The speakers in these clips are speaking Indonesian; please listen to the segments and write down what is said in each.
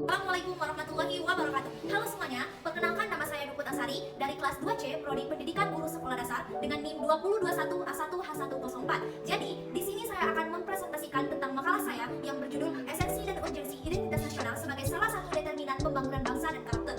Assalamualaikum warahmatullahi wabarakatuh. Halo semuanya, perkenalkan nama saya Duput Asari dari kelas 2C Prodi Pendidikan Guru Sekolah Dasar dengan NIM 2021A1H104. Jadi, di sini saya akan mempresentasikan tentang makalah saya yang berjudul Esensi dan Urgensi Identitas Nasional sebagai salah satu determinan pembangunan bangsa dan karakter.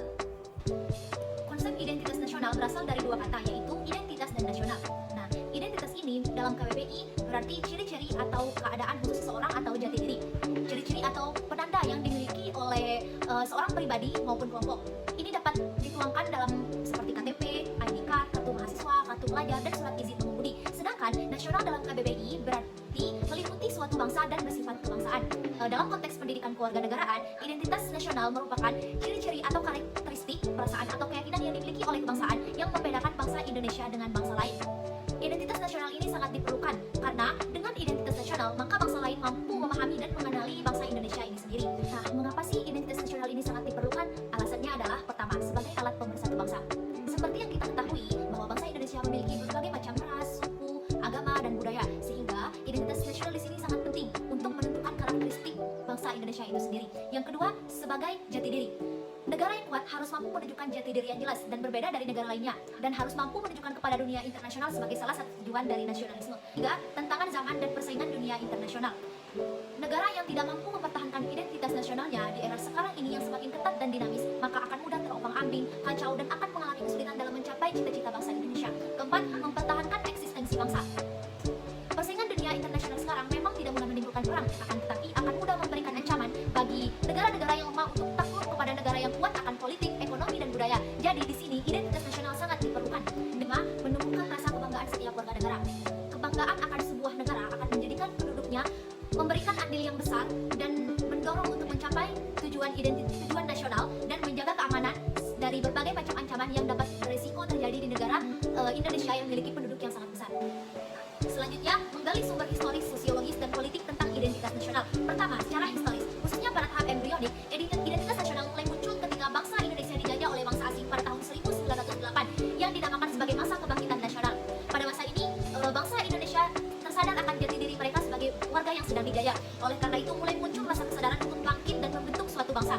Konsep identitas nasional berasal dari dua kata, yaitu identitas dan nasional. Nah, identitas ini dalam KBBI berarti ciri-ciri atau keadaan khusus seseorang atau jati diri. Ciri-ciri atau penanda yang dimiliki oleh seorang pribadi maupun kelompok. Ini dapat dituangkan dalam seperti KTP, ID card, kartu mahasiswa, kartu pelajar, dan surat izin mengemudi. Sedangkan nasional dalam KBBI berarti meliputi suatu bangsa dan bersifat kebangsaan. Dalam konteks pendidikan kewarganegaraan, identitas nasional merupakan ciri-ciri atau karakteristik, perasaan atau keyakinan yang dimiliki oleh kebangsaan yang membedakan bangsa Indonesia dengan bangsa lain. Identitas nasional ini sangat diperlukan karena dengan identitas nasional maka bangsa lain mampu memahami dan mengenali bangsa Indonesia ini sendiri. Nah, mengapa sih identitas nasional ini sangat diperlukan? Alasannya adalah pertama, sebagai alat pemersatu bangsa. Seperti yang kita ketahui bahwa bangsa Indonesia memiliki berbagai macam ras, suku, agama, dan budaya, sehingga identitas nasional di sini sangat penting untuk menentukan karakteristik bangsa Indonesia itu sendiri. Yang kedua, sebagai jati diri. Negara yang kuat harus mampu menunjukkan jati diri yang jelas dan berbeda dari negara lainnya, dan harus mampu menunjukkan kepada dunia internasional sebagai salah satu tujuan dari nasionalisme. Tiga, tantangan zaman dan persaingan dunia internasional. Negara yang tidak mampu mempertahankan identitas nasionalnya di era sekarang ini yang semakin ketat dan dinamis, maka akan mudah terombang-ambing, kacau, dan akan mengalami kesulitan dalam mencapai cita-cita bangsa Indonesia. Keempat, mempertahankan eksistensi bangsa. Persaingan dunia internasional sekarang memang tidak mudah menimbulkan perang, akan tetapi akan mudah memberikan ancaman bagi negara-negara yang lemah untuk takluk kepada negara yang kuat akan politik, ekonomi, dan budaya. Jadi di sini identitas nasional sangat diperlukan. 5. Menumbuhkan rasa kebanggaan setiap warga negara. Kebanggaan akan sebuah negara akan menjadikan penduduknya memberikan andil yang besar dan mendorong untuk mencapai tujuan nasional dan menjaga keamanan dari berbagai macam ancaman yang dapat berisiko terjadi di negara Indonesia yang memiliki penduduk yang sangat besar. Selanjutnya, menggali sumber historis, sosiologis, dan politik tentang identitas nasional. Pertama, secara historis, khususnya pada tahap embrionik, identitas nasional mulai muncul ketika bangsa Indonesia dijajah oleh bangsa asing pada tahun 1908 yang dinamakan sebagai masa kebangkitan nasional. Pada masa ini, bangsa Indonesia tersadar akan jati diri mereka sebagai warga yang sedang dijajah. Oleh karena itu, mulai muncul rasa kesadaran untuk bangkit dan membentuk suatu bangsa.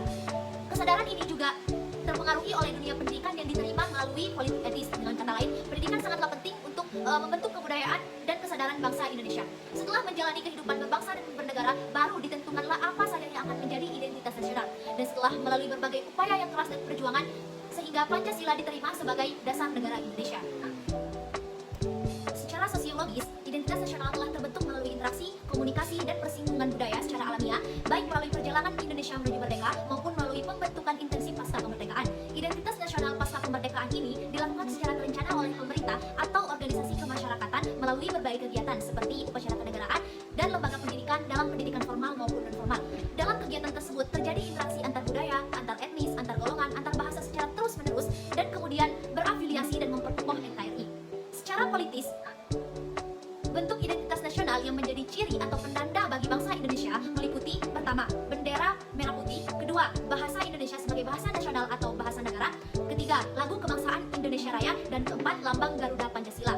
Kesadaran ini juga terpengaruhi oleh dunia pendidikan yang diterima melalui politik etis. Dengan kata lain, pendidikan sangatlah penting untuk membentuk kebudayaan dan kesadaran bangsa Indonesia. Setelah menjalani kehidupan berbangsa dan bernegara, baru ditentukanlah apa saja yang akan menjadi identitas nasional. Dan setelah melalui berbagai upaya yang keras dan perjuangan, sehingga Pancasila diterima sebagai dasar negara Indonesia. Secara sosiologis, identitas nasional telah terbentuk melalui interaksi, komunikasi, dan persinggungan budaya secara alamiah, baik melalui perjalanan Indonesia menuju merdeka maupun melalui pembentukan intensif pasca kemerdekaan. Identitas nasional pasca kemerdekaan ini dilakukan secara terencana oleh pemerintah atau organisasi kemasyarakatan melalui berbagai kegiatan seperti upacara kenegaraan dan lembaga pendidikan dalam pendidikan formal maupun non-formal. Dalam kegiatan tersebut terjadi interaksi antar budaya, antar etnis, antar golongan, antar bahasa secara terus-menerus dan kemudian berafiliasi dan memperkokoh NKRI. Secara politis, bentuk identitas nasional yang menjadi ciri atau penanda bagi bangsa Indonesia meliputi: pertama, bendera merah putih; kedua, bahasa Indonesia sebagai bahasa nasional atau bahasa negara; ketiga, lagu kebangsaan Indonesia Raya; dan keempat, lambang Garuda Pancasila.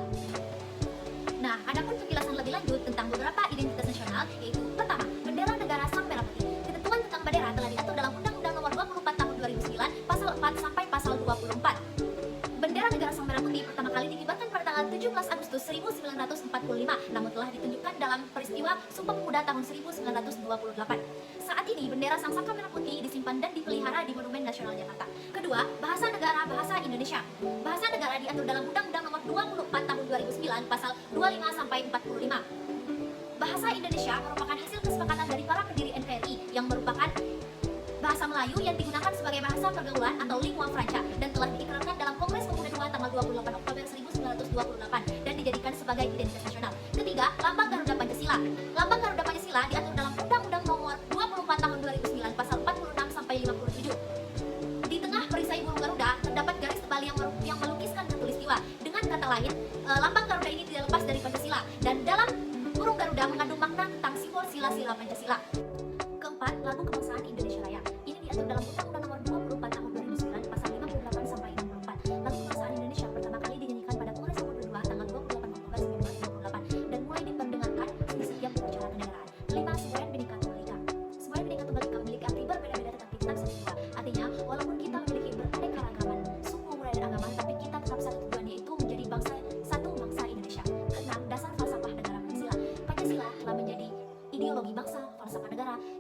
Nah, adapun penjelasan lebih lanjut tentang beberapa identitas nasional, yaitu pertama, bendera negara sang merah putih. Ketentuan tentang bendera telah diatur dalam Undang-Undang Nomor 24 Tahun 2009, Pasal 4 sampai Pasal 24. Bendera negara sang merah putih pertama kali dikibarkan pada tanggal 17 Agustus 1945, namun telah ditunjukkan dalam peristiwa Sumpah Pemuda tahun 1928. Saat ini bendera sang saka merah putih disimpan dan dipelihara di Monumen Nasional Jakarta. Kedua, bahasa negara bahasa Indonesia. Bahasa negara diatur dalam Undang-Undang Nomor 24 Tahun 2009, Pasal 25 sampai 45. Bahasa Indonesia merupakan hasil kesepakatan dari para pendiri NKRI yang merupakan bahasa Melayu yang digunakan sebagai bahasa pergaulan atau lingua franca dan telah diikrarkan dalam Kongres Pemuda II tanggal 28 Oktober 1928 dan dijadikan sebagai identitas nasional. Ketiga, lambang Garuda Pancasila. Lambang Garuda Pancasila diatur dalam Undang-Undang Nomor 24 Tahun 2009 Pasal 46 sampai 57. Di tengah perisai burung Garuda terdapat garis tebal yang melukiskan khatulistiwa. Dengan kata lain, lambang Garuda ini tidak lepas dari Pancasila dan dalam burung Garuda mengandung makna tentang simbol sila-sila Pancasila. Keempat, lagu kebangsaan Indonesia Raya. Ini diatur dalam Undang-Undang Nomor 24 Tahun 2009 Pasal 58 sampai 64. Lagu kebangsaan Indonesia pertama kali dinyanyikan pada Kongres Pemuda II tanggal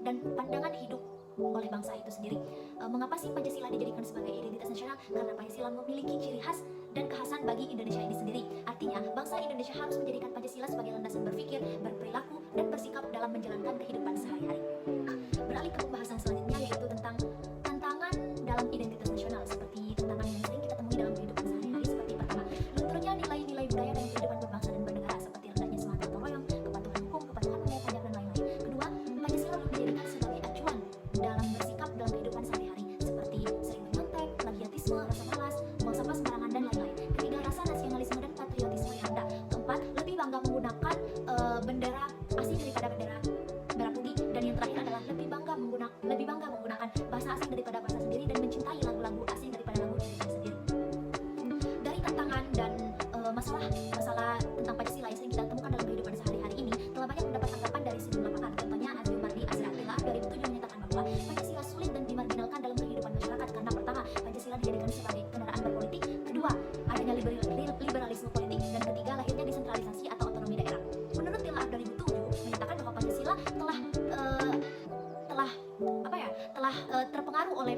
dan pandangan hidup oleh bangsa itu sendiri. Mengapa sih Pancasila dijadikan sebagai identitas nasional? Karena Pancasila memiliki ciri khas dan kekhasan bagi Indonesia ini sendiri. Artinya, bangsa Indonesia harus menjadikan Pancasila sebagai landasan berpikir, berperilaku, dan bersikap dalam menjalankan kehidupan sehari-hari. Beralih ke pembahasan selanjutnya, yaitu tentang tantangan dalam identitas nasional, seperti tantangan yang sering kita temui dalam kehidupan sehari-hari. Seperti pertama, lunturnya nilai-nilai budaya dan kehidupan berbangsa dan bernegara, seperti rendahnya semangat gotong royong, kepatuhan hukum, kepatuhan mengenai pajak, dan lain-lain. Kedua, Pancasila belum dijadikan sebagai acuan dalam bersikap dalam kehidupan sehari-hari, seperti sering menyontek, plagiatisme, rasa malas, buang sampah sembarangan, dan lain-lain. Ketiga, rasa nasionalisme dan patriotisme yang ada. Keempat, lebih bangga menggunakan bendera asing daripada bendera merah putih. Dan yang terakhir adalah lebih bangga menggunakan bahasa asing daripada bahasa sendiri, dan mencintai lagu-lagu asing daripada lagu Indonesia sendiri. Dari tantangan dan masalah tentang Pancasila yang sering kita temukan dalam kehidupan sehari-hari ini, telah banyak mendapat tanggapan dari sejumlah pakar. Contohnya Adi Mardi Asratila 2007 menyatakan bahwa Pancasila sulit dan dimarginalkan dalam kehidupan masyarakat karena pertama, Pancasila dijadikan sebagai kendaraan berpolitik, kedua, adanya liberalisme politik, dan ketiga, lahirnya desentralisasi atau otonomi daerah. Menurut Tila 2007 menyatakan bahwa Pancasila telah terpengaruh oleh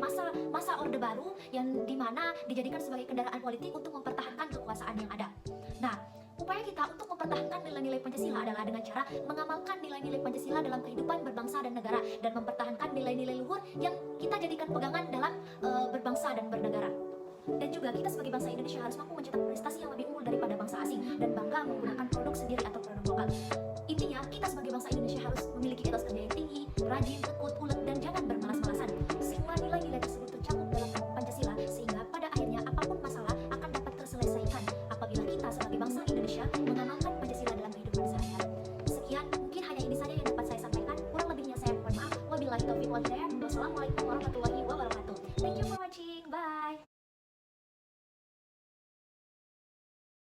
masa Orde Baru yang dimana dijadikan sebagai kendaraan politik untuk mempertahankan kekuasaan yang ada. Nah, upaya kita untuk mempertahankan nilai-nilai Pancasila adalah dengan cara mengamalkan nilai-nilai Pancasila dalam kehidupan berbangsa dan negara, dan mempertahankan nilai-nilai luhur yang kita jadikan pegangan dalam berbangsa dan bernegara. Dan juga kita sebagai bangsa Indonesia harus mampu mencetak prestasi yang lebih unggul daripada bangsa asing, dan bangga menggunakan produk sendiri atau produk lokal. Intinya, kita sebagai bangsa Indonesia harus memiliki etos kerja yang tinggi, rajin, tekun, ulet, dan jangan bermalas-malasan. Semua nilai-nilai tersebut tercakup dalam Pancasila, sehingga pada akhirnya apapun masalah akan dapat terselesaikan apabila kita sebagai bangsa Indonesia mengamalkan Pancasila dalam kehidupan sehari-hari. Sekian, mungkin hanya ini saja yang dapat saya sampaikan. Kurang lebihnya saya mohon maaf. Wabillahi taufiq wal hidayah. Wassalamualaikum warahmatullahi wabarakatuh.